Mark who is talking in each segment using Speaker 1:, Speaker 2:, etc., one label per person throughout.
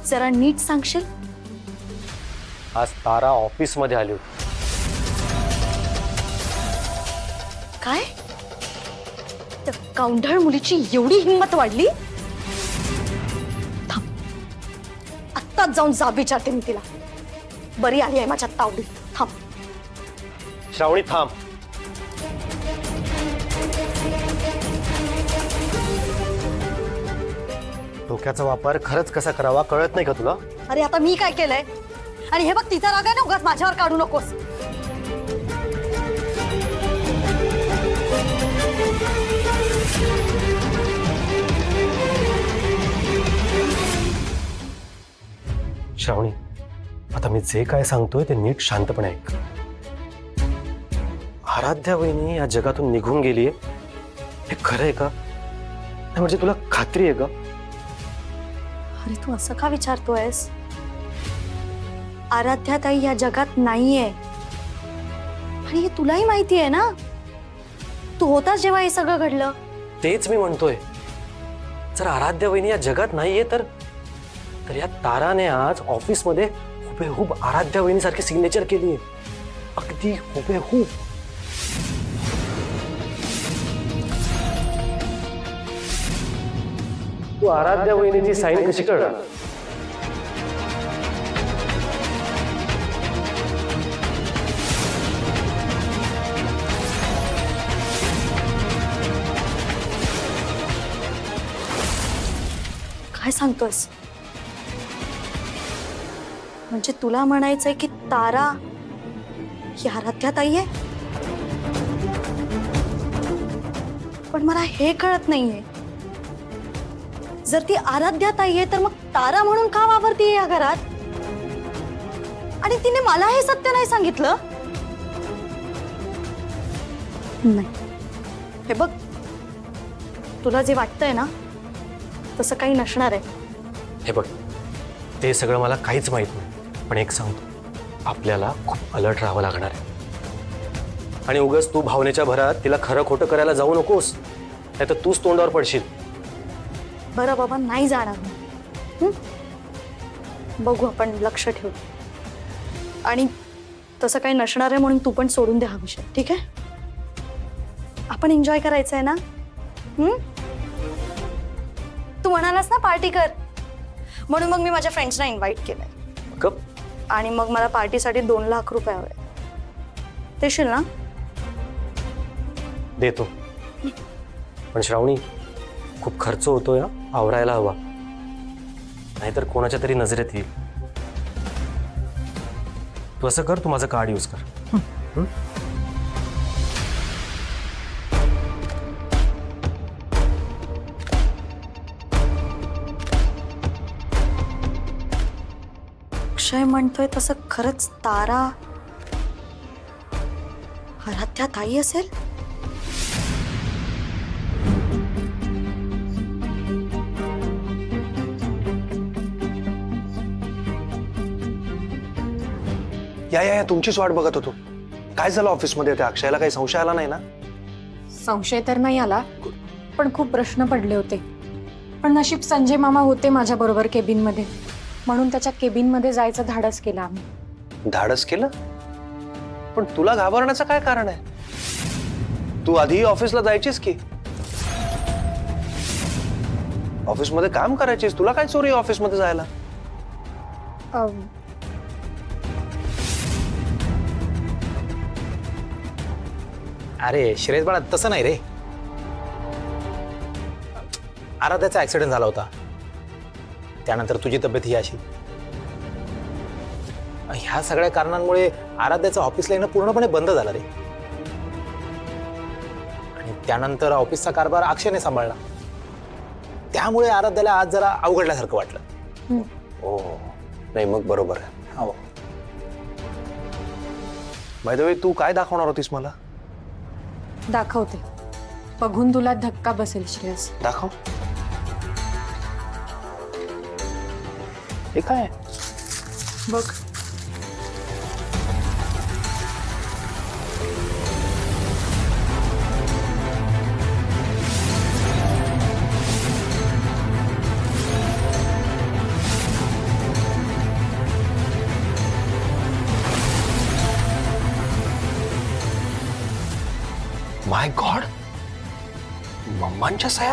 Speaker 1: जरा नीट सांगशील?
Speaker 2: आज तारा ऑफिस मध्ये आली होती.
Speaker 1: काय? त्या काउंढळ मुलीची एवढी हिंमत वाढली? थांब, आत्ताच जाऊन जाब विचारते मी तिला. बरी आली आहे माझ्या तावडीत. थांब.
Speaker 2: श्रावणी थांब. डोक्याचा वापर खरंच कसा करावा कळत नाही का तुला?
Speaker 1: अरे आता मी काय केलंय? आणि हे बघ, तिचा राग आहे ना, उगाच माझ्यावर काढू नकोस.
Speaker 2: श्रावणी, आता मी जे काय सांगतोय ते नीट शांतपणे ऐक. आराध्या वहिनी या जगातून निघून गेलीये हे खरं आहे का? नाही म्हणजे तुला खात्री आहे का?
Speaker 1: अरे तू असं का विचारतोयस? आराध्या ताई या जगात नाहीये आणि हे तुलाही माहिती आहे ना. तू होतास जेव्हा हे सगळं घडलं.
Speaker 2: तेच मी म्हणतोय. जर आराध्या वहिनी या जगात नाहीये तर या ताराने आज ऑफिस मध्ये हुबेहूब आराध्या वहिनी सारखी सिग्नेचर केली आहे. अगदी हुबेहूब. तू आराध्या वहिनीची साईन कशी करणार?
Speaker 1: काय सांगतोस? म्हणजे तुला म्हणायचंय की तारा ही आराध्या ताई आहे? पण मला हे कळत नाहीये, जर ती आराध्या ताई आहे तर मग तारा म्हणून का वावरतीये या घरात? आणि तिने मला हे सत्य नाही सांगितलं. नाही, हे बघ, तुला जे वाटतंय ना तसं काही नसणार आहे.
Speaker 2: हे बघ, ते सगळं मला काहीच माहित नाही, पण एक सांगतो, आपल्याला खूप अलर्ट राहावं लागणार आहे. आणि उगाच तू भावनेच्या भरात तिला खरं खोटं करायला जाऊ नकोस, नाही तर तूच तोंडावर पडशील.
Speaker 1: बरं बाबा, नाही जाणार मी. बघू, आपण लक्ष ठेवू. आणि तसं काही नसणार आहे म्हणून तू पण सोडून दे हा विषय, ठीक आहे? आपण एन्जॉय करायचं आहे ना. तू म्हणालास ना पार्टी कर, म्हणून मग मी माझ्या फ्रेंड्सना इन्व्हाइट केलंय.
Speaker 2: कप
Speaker 1: आणि मग मला पार्टीसाठी 2 लाख रुपये हवे. देशील ना?
Speaker 2: देतो, पण श्रावणी खूप खर्च होतोय, आवरायला हवा, नाहीतर कोणाच्या तरी नजरेत येईल. तू असं कर, तू माझं कार्ड यूज कर.
Speaker 1: अक्षय म्हणतोय तसं खरंच तारा आराध्या ताई असेल?
Speaker 3: या तुमचीच वाट बघत होतो. काय झालं ऑफिसमध्ये? त्या अक्षयला काही संशय आला नाही ना?
Speaker 4: संशय तर नाही आला, पण खूप प्रश्न पडले होते. पण नशीब संजय मामा होते माझ्या बरोबर केबिन मध्ये, म्हणून त्याच्या केबिन मध्ये जायचं धाडस केलं आम्ही.
Speaker 3: धाडस केलं? पण तुला घाबरण्याचं काय कारण आहे? तू आधी ऑफिसला जायचीस की? ऑफिसमध्ये काम करायचीस, तुला काय चोरी ऑफिसमध्ये जायला?
Speaker 5: अरे श्रेयस बाळा, तसं नाही रे. आराध्याचा ऍक्सिडेंट झाला होता, त्यानंतर तुझी तब्येत ही अशी. ह्या सगळ्या कारणांमुळे आराध्याचं ऑफिसला येणं पूर्णपणे बंद झालं रे. आणि त्यानंतर ऑफिसचा कारभार अक्षयने सांभाळला, त्यामुळे आराध्याला आज जरा अवघडल्यासारखं वाटलं.
Speaker 3: हो, नाही मग बरोबर आहे.
Speaker 5: हो.
Speaker 3: बाय द वे, तू काय दाखवणार होतीस मला?
Speaker 4: दाखवते, बघून तुला धक्का बसेल श्रेयस.
Speaker 3: दाखव. हे काय?
Speaker 4: बघ.
Speaker 3: माय गॉड, मम्मांच्या सह्या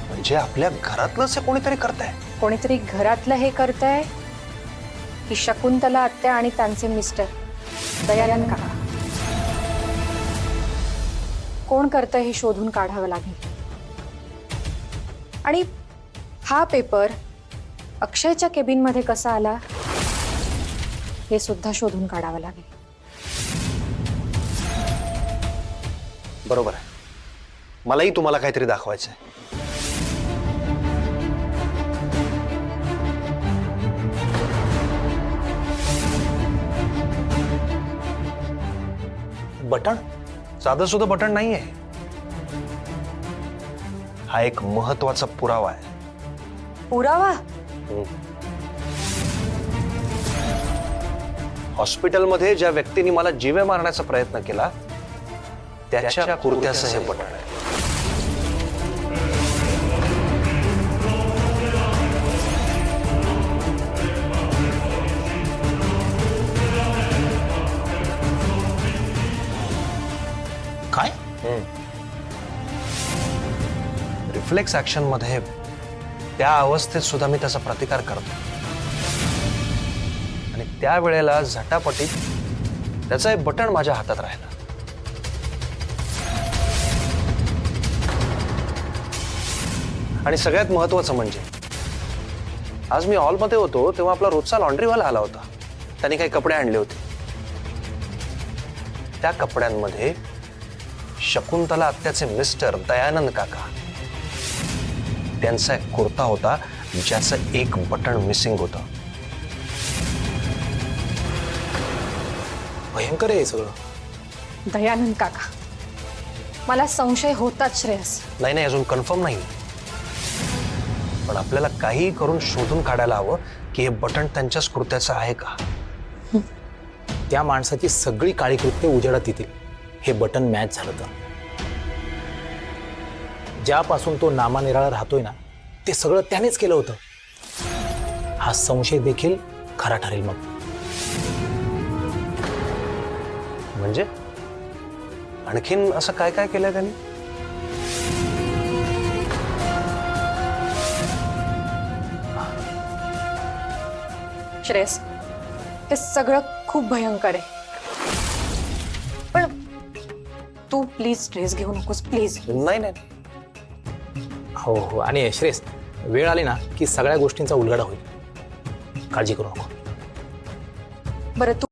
Speaker 3: म्हणजे आपल्या घरातलंच हे कोणीतरी करताय.
Speaker 4: कोणीतरी घरातलं हे करतंय की शकुंतला आत्या आणि त्यांचे मिस्टर दयानंद काका? कोण करतंय हे शोधून काढावं लागेल. आणि हा पेपर अक्षयच्या केबिनमध्ये कसा आला हे सुद्धा शोधून काढावं लागेल.
Speaker 3: बरोबर आहे, मलाही तुम्हाला काहीतरी दाखवायचं आहे.
Speaker 5: बटन?
Speaker 3: साधं सुद्धा बटन नाहीये, हा एक महत्वाचा पुरावा आहे.
Speaker 4: पुरावा?
Speaker 3: हॉस्पिटलमध्ये ज्या व्यक्तीने मला जीवे मारण्याचा प्रयत्न केला त्याच्या कुर्त्याचं हे बटन आहे.
Speaker 5: काय?
Speaker 3: रिफ्लेक्स ऍक्शन मध्ये त्या अवस्थेत सुद्धा मी त्याचा प्रतिकार करतो आणि त्यावेळेला झटापटीत त्याचं एक बटन माझ्या हातात राहिलं. आणि सगळ्यात महत्वाचं म्हणजे आज मी हॉलमध्ये होतो तेव्हा आपला रोजचा लॉन्ड्रीवाला आला होता. त्याने काही कपडे आणले होते. त्या कपड्यांमध्ये शकुंतला आत्याचे मिस्टर दयानंद काका त्यांचा एक कुर्ता होता ज्याचं एक बटन मिसिंग होतं.
Speaker 5: भयंकर आहे हे सगळं.
Speaker 4: दयानंद काका, मला संशय होताच श्रेयस.
Speaker 3: नाही, अजून कन्फर्म नाही, पण आपल्याला काही करून शोधून काढायला हवं की हे बटन त्यांच्याच कुर्त्याचं आहे का.
Speaker 5: त्या माणसाची सगळी काळी कृत्य उजेडात येतील हे बटन मॅच झालं तर. ज्यापासून तो नामानिराळा राहतोय ना ते सगळं त्यानेच केलं होतं. हा संशय देखील खरा ठरेल. मग
Speaker 3: म्हणजे आणखीन असं काय काय केलंय त्यांनी?
Speaker 4: श्रेयस, हे सगळं खूप भयंकर आहे. पण तू प्लीज स्ट्रेस घेऊ नकोस, प्लीज.
Speaker 3: नाही,
Speaker 5: हो हो. आणि श्रेयस, वेळ आली ना की सगळ्या गोष्टींचा उलगडा होईल. काळजी करू नको.
Speaker 4: बरं, तू